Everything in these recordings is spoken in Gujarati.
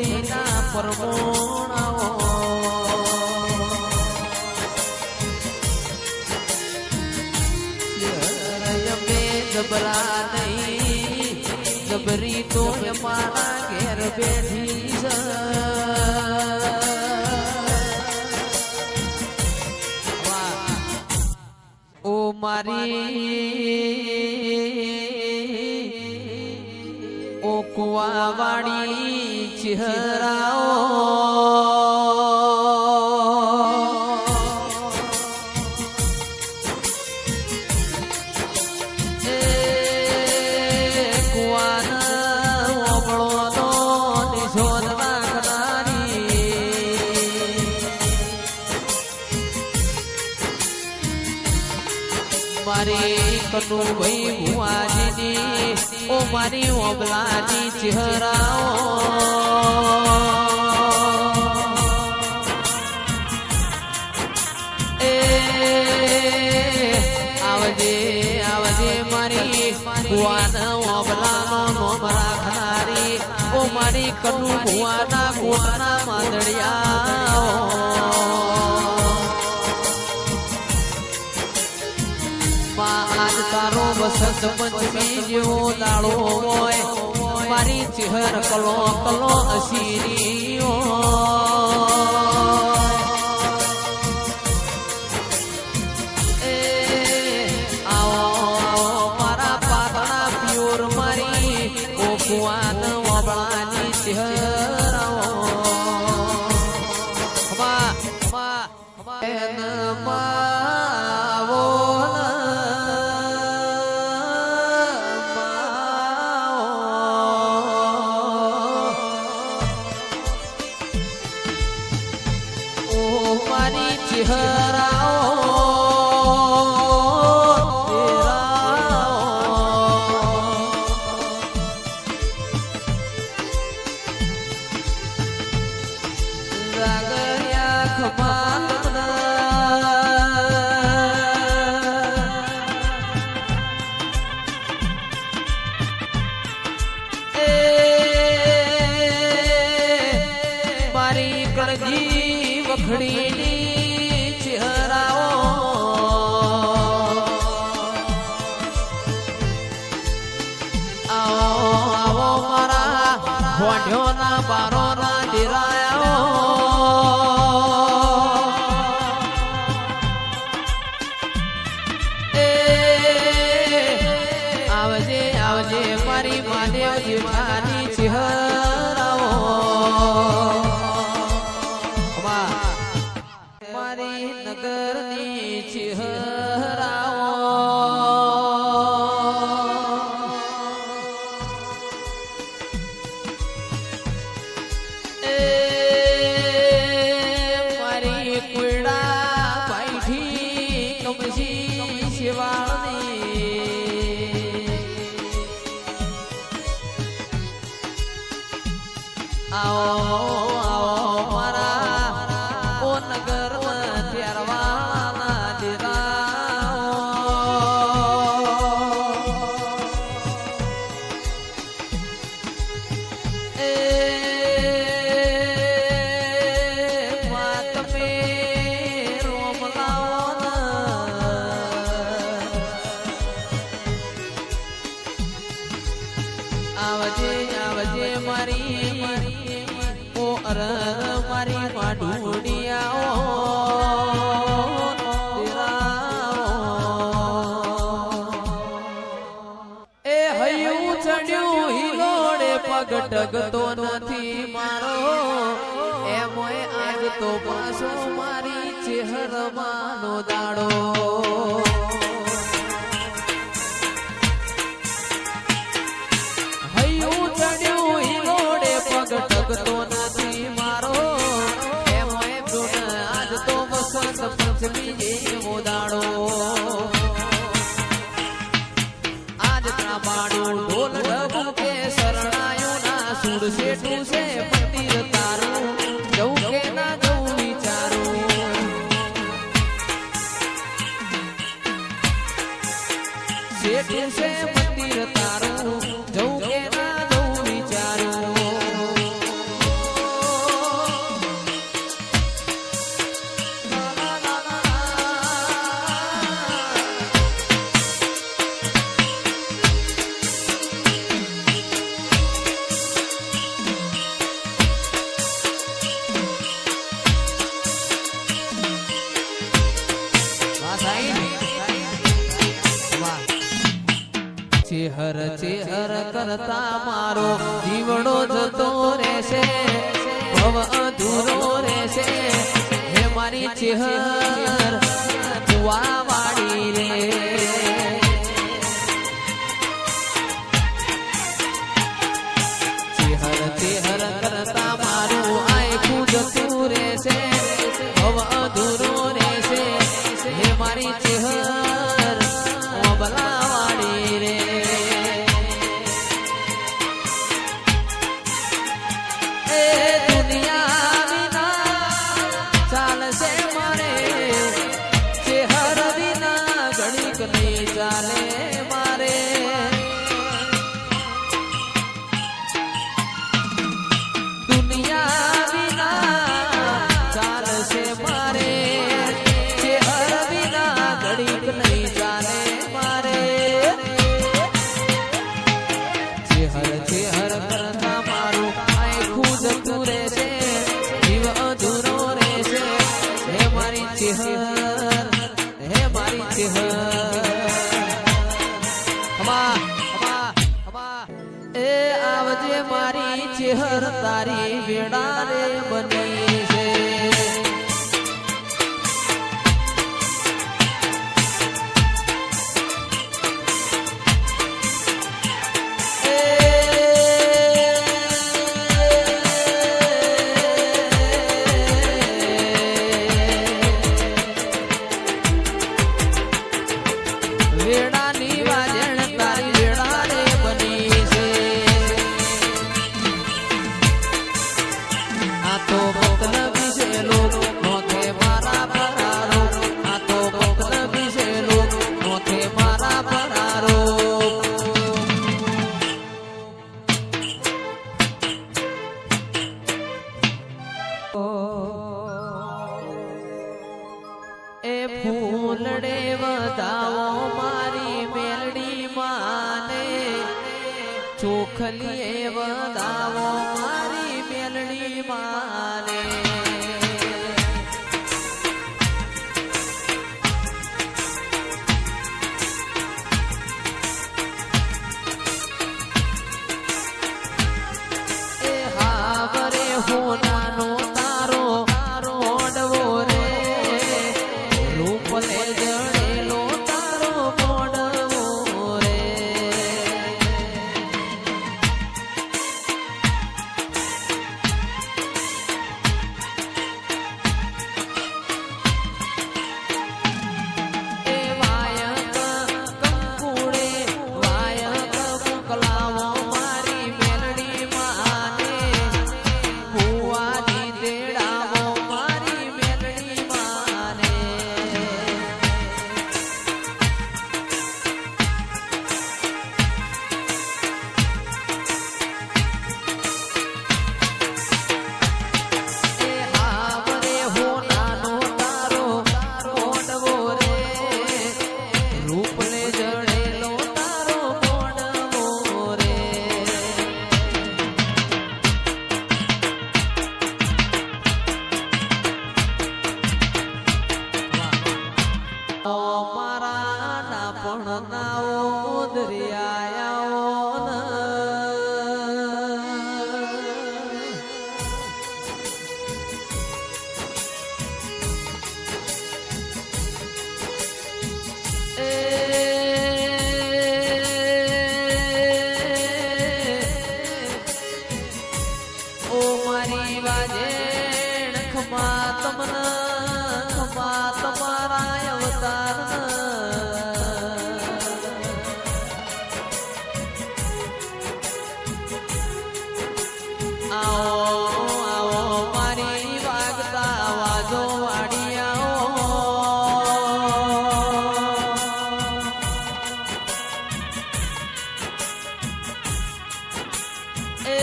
ઘડીના પરમોણાઓ જબરા નહીં જબરી તો મારા ઘેર બેઠી છે ઓ મારી ઓ કુવાવાળી ચહેરાઓ મારી કનુ ભાઈ ભુવાજીની ઓ મારી ઓબલાની ચહેરાઓ એ આવજે આવજે મારી ભુવાના ઓબલાનો નોમ રાખનારી ઓ મારી કનુ ભુવાના ગોના માદડિયા આજ તારો વસંત પંચમી જેવો દાડો હોય મારી ચહેર કલો કલો હસીની એ આવો મારા પાતળા પ્યોર મારી ઓ કુવાન વાબળાની ચહેર મારી કળજી વખડીની ચહેરાઓ આવો આવો મારા ભોંઢ્યોના બારોના ડેરાયાઓ આવજે આવજે મારી મહાદેવ જેઠાની ચહેરાઓ મારી નગરની ચહેરાઓ એ મારી કુડા પાઈઠી કમસી શિવાળની આવો આવો મારા ઓ નગર ત્યારવાના ડેરાઓ એ તમે રોમ લાવો આવજે આવજે મારી ઓ અર મારી માઢુડિયાઓ એ હૈયું ચડ્યું હિલોડે પગ ટગતો નથી મારો એમોય આજ તો પાછો મારી ચહેરમાંનો દાડો ટગતો નથી મારો એમોય આજ તો વસંત પંચમી જેવો દાડો આજ ત્રાબાડું ઢોલ ડબુ કે શરણાયો ના સુર શેઠું છે મંદિર તારું જવું કે ના જવું વિચારું શેઠું છે મંદિર તારું જવું કે ના જવું વિચારું કરતા મારો જીવડો જતો રહેશે ભવ અધૂરો રહેશે હે મારી ચેહર કુવા વાળી રે ચેહર કરતા મારું આખું જતું રહેશે ભવ અધૂરો રહેશે હે મારી ચેહર ઓબલા વાળી રે એ દુનિયા વિના ચાલશે મારે ચેહર વિના ઘડીક નહીં ચાલે મારે દુનિયા વિના ચાલશે મારે ચેહર વિના ઘડીક નહીં ચાલે મારે ચેહર કરતા મારું આખું જતું રહેશે જીવ અધૂરો રહેશે હે મારી ચેહર હે મારી ચેહર એ આવજે મારી ચેહર તારી વેડા રે બની છે વેડાની વાજણ તારી વેડા રે બની છે આ તો મતલબી છે લોક નોથે મારા પરારો આ તો મતલબી છે લોક નોથે મારા પરારો એ ફૂલડે વધાવો મારી મેલડી માને ચોખલીએ વધાવો મારી મેલડી માને એ હાવરે હોનાનો તારો મોડવો રે રૂપલે જડેલો તારો મોડવો રે એ વાયક કંકુડે વાયક મોકલાવો મારી મેલડી માને ભુવાની દેડાવો મારી મેલડી માને એ હાવરે હોનાનો તારો મોડવો રે રૂપલે જડેલો તારો મોડવો રે ઓ મારા ના પણ નાઓ દરિયાઓ ઓ મારી વાજેણ ખમા તમારા અવતાર આવો આવો મારી વાગતા વાજો વાડિયાઓ એ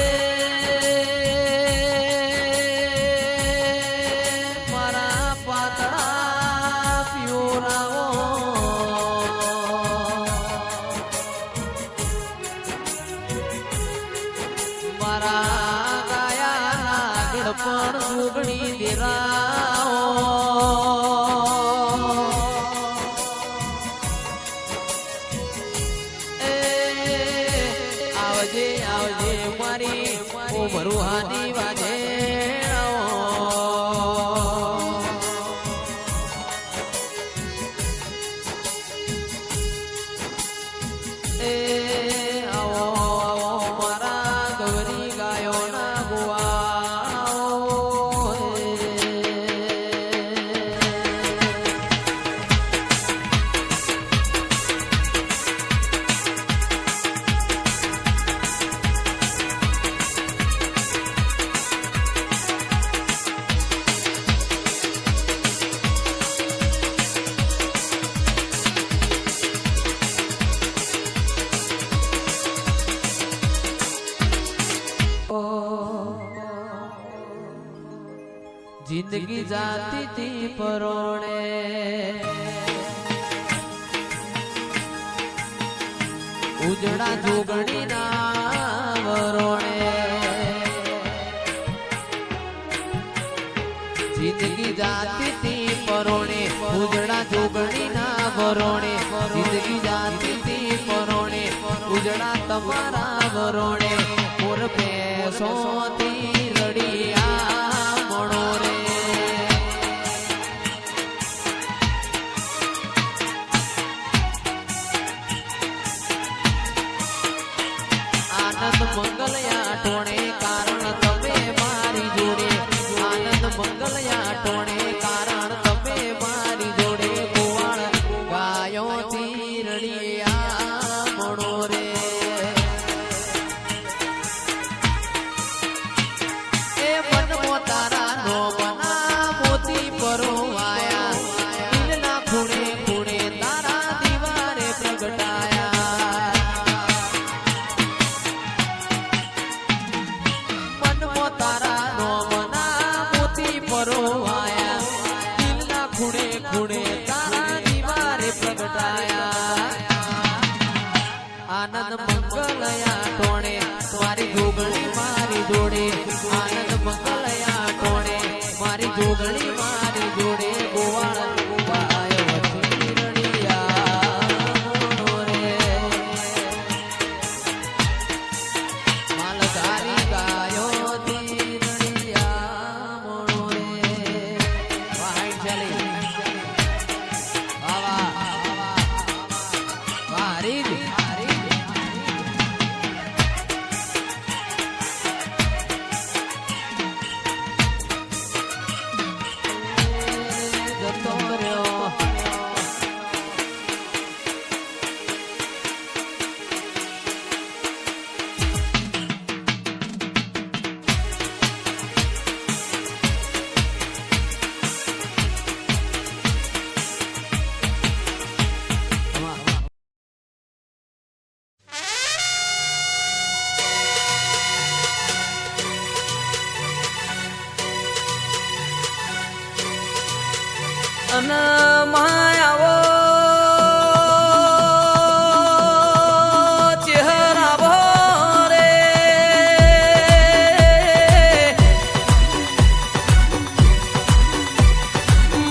મારા પાતળા પિયોરાઓ મારા ગાયા ગડપણ સુગણી દેરાઓ એ આવજે જિંદગી જાતી તી પરોણે ઉજળા જોગણી ના વરોણે જિંદગી જાતી તી પરોણે ઉજળા જોગણી ના વરોણે જિંદગી જાતી તી પરોણે ઉજળા તમારા વરોણે મોર પેસોથી રડિયા મણો રે આનંદ મંગલયા ટોણે કારણ તમે મારી જોડે આનંદ મંગલયા ટોણે કારણ તમે મારી જોડે ગોવાળ ગાયો થી રડિયા મણો રે એ મન તારા નો મના મોતી પરોવાયા દિલના ખૂણે ખૂણે તારા દીવારે પ્રગટાયા તારા નો મના મોતી પરોવાયા દિલના ખૂણે ખૂણે તારા દીવારે પ્રગટાયા આનંદ મંગલયા ટોણે મારી જોગણી મારી જોડે આનંદ મંગલયા ટોણે મારી જોગણી મારી જોડે ગોવાળ ગોવાયો વચ્ચે રડિયા રે માલધારી ગાયો અને માયાવો ચહેરા ભરે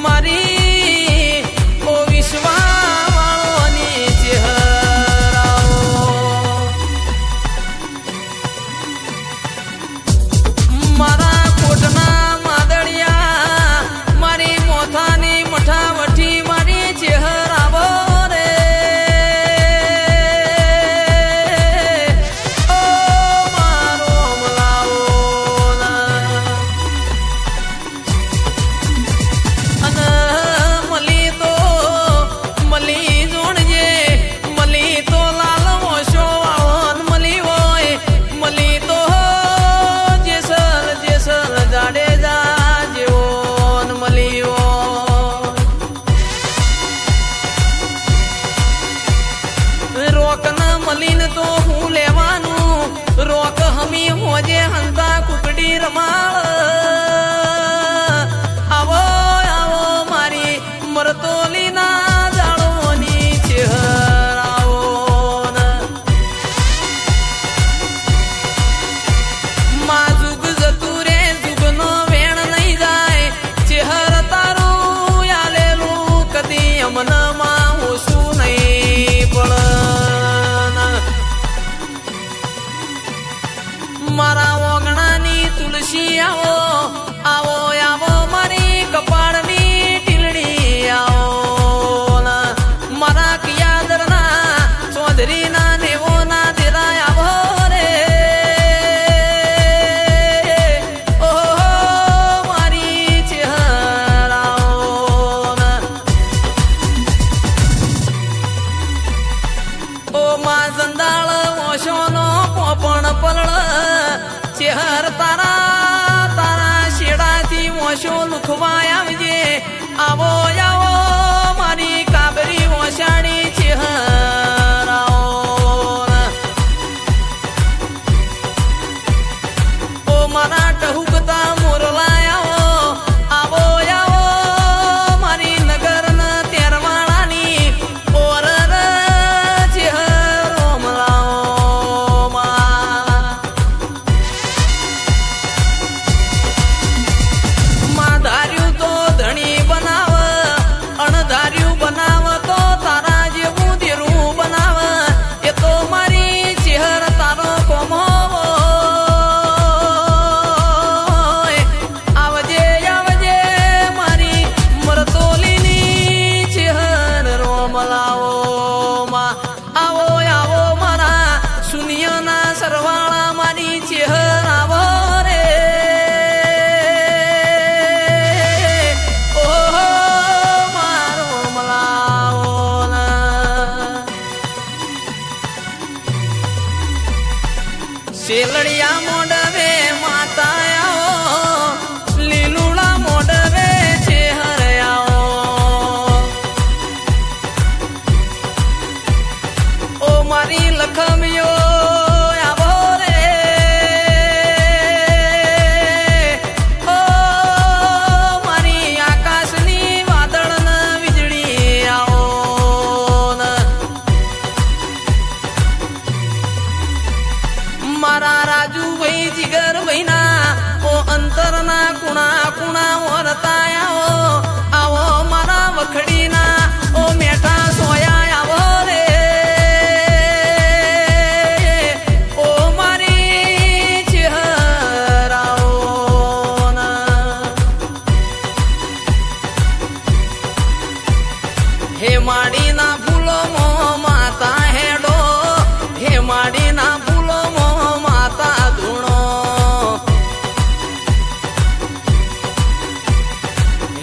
મારી ઓ વિશ્વાવાળોની ચહેરાઓ મારા કોટના માદળિયા મારી મોથાની મઠાવઠી મારી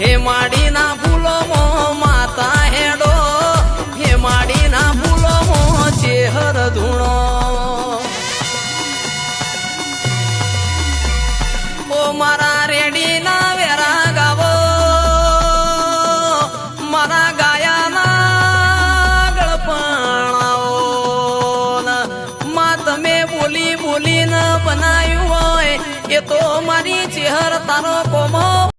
હે માડીના ફૂલો માતા હેડો હે માડીના ફૂલો ચેહર ધૂણો ઓ મારા રેડીના વેરા ગાવો મારા ગાયાના ગળપણાઓ માં તમે બોલી બોલીને બનાવ્યું હોય એ તો મારી ચેહર તારો કોમો